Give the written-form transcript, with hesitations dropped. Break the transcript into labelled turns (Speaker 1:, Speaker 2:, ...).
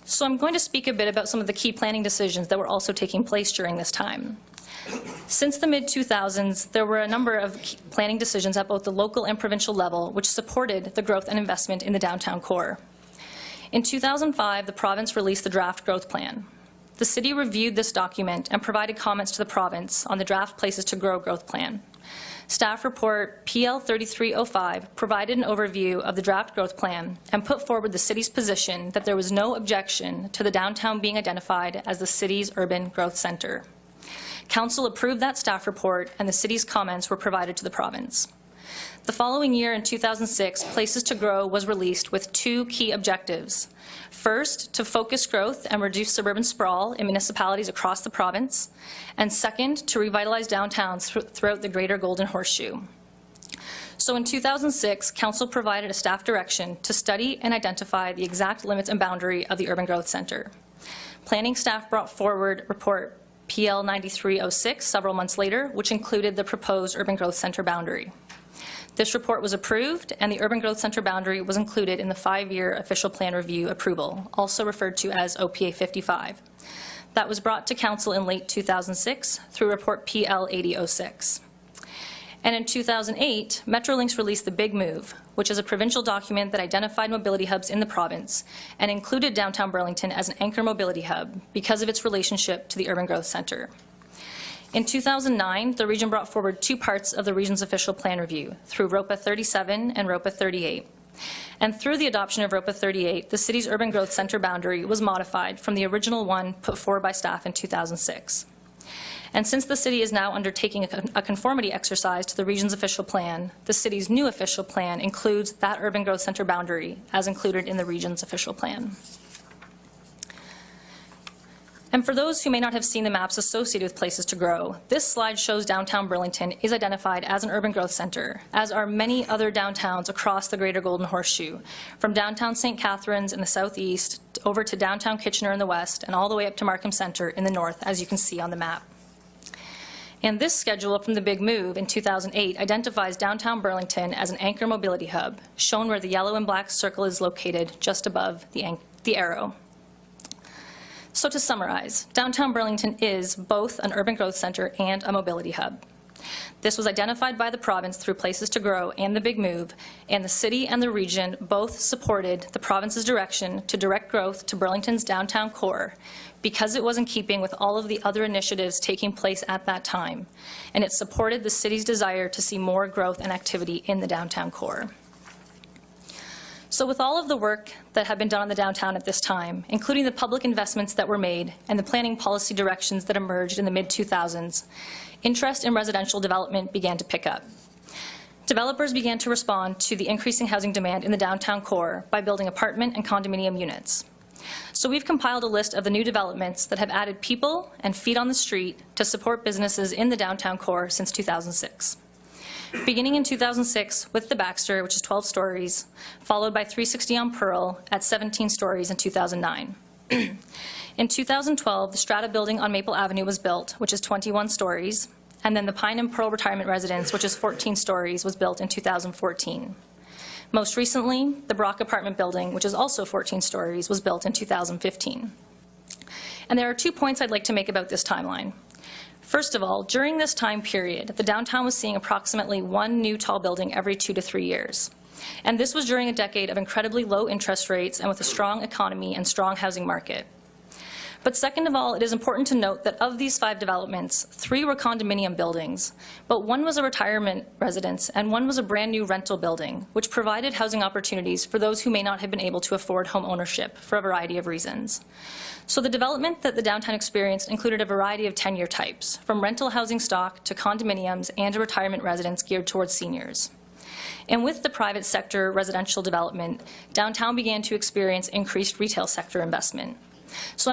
Speaker 1: So I'm going to speak a bit about some of the key planning decisions that were also taking place during this time. Since the mid-2000s, there were a number of planning decisions at both the local and provincial level which supported the growth and investment in the downtown core. In 2005, the province released the draft growth plan. The city reviewed this document and provided comments to the province on the draft Places to Grow growth plan. Staff report PL 3305 provided an overview of the draft growth plan and put forward the city's position that there was no objection to the downtown being identified as the city's urban growth center. Council approved that staff report and the city's comments were provided to the province. The following year, in 2006, Places to Grow was released with two key objectives. First, to focus growth and reduce suburban sprawl in municipalities across the province, and second, to revitalize downtowns throughout the Greater Golden Horseshoe. So in 2006, Council provided a staff direction to study and identify the exact limits and boundary of the Urban Growth Centre. Planning staff brought forward report PL 9306 several months later, which included the proposed Urban Growth Centre boundary. This report was approved, and the Urban Growth Centre boundary was included in the 5-year official plan review approval, also referred to as OPA 55. That was brought to Council in late 2006 through report PL 8006. And in 2008, Metrolinx released the Big Move, which is a provincial document that identified mobility hubs in the province and included downtown Burlington as an anchor mobility hub because of its relationship to the Urban Growth Centre. In 2009, the region brought forward two parts of the region's official plan review through ROPA 37 and ROPA 38. And through the adoption of ROPA 38, the city's Urban Growth Centre boundary was modified from the original one put forward by staff in 2006. And since the city is now undertaking a conformity exercise to the region's official plan, the city's new official plan includes that Urban Growth Centre boundary as included in the region's official plan. And for those who may not have seen the maps associated with Places to Grow, this slide shows downtown Burlington is identified as an urban growth center, as are many other downtowns across the Greater Golden Horseshoe, from downtown St. Catharines in the southeast over to downtown Kitchener in the west and all the way up to Markham Centre in the north, as you can see on the map. And this schedule from the Big Move in 2008 identifies downtown Burlington as an anchor mobility hub, shown where the yellow and black circle is located just above the arrow. So to summarize, downtown Burlington is both an urban growth center and a mobility hub. This was identified by the province through Places to Grow and the Big Move, and the city and the region both supported the province's direction to direct growth to Burlington's downtown core because it was in keeping with all of the other initiatives taking place at that time, and it supported the city's desire to see more growth and activity in the downtown core. So with all of the work that had been done on the downtown at this time, including the public investments that were made and the planning policy directions that emerged in the mid-2000s, interest in residential development began to pick up. Developers began to respond to the increasing housing demand in the downtown core by building apartment and condominium units. So we've compiled a list of the new developments that have added people and feet on the street to support businesses in the downtown core since 2006. Beginning in 2006 with the Baxter, which is 12 stories, followed by 360 on Pearl at 17 stories in 2009. In 2012, the Strata building on Maple Avenue was built, which is 21 stories, and then the Pine and Pearl Retirement Residence, which is 14 stories, was built in 2014. Most recently, the Brock Apartment Building, which is also 14 stories, was built in 2015. And there are 2 points I'd like to make about this timeline. First of all, during this time period, the downtown was seeing approximately 1 new tall building every 2 to 3 years. And this was during a decade of incredibly low interest rates and with a strong economy and strong housing market. But second of all, it is important to note that of these 5 developments, 3 were condominium buildings, but 1 was a retirement residence and 1 was a brand new rental building, which provided housing opportunities for those who may not have been able to afford home ownership for a variety of reasons. So the development that the downtown experienced included a variety of tenure types, from rental housing stock to condominiums and a retirement residence geared towards seniors. And with the private sector residential development, downtown began to experience increased retail sector investment. So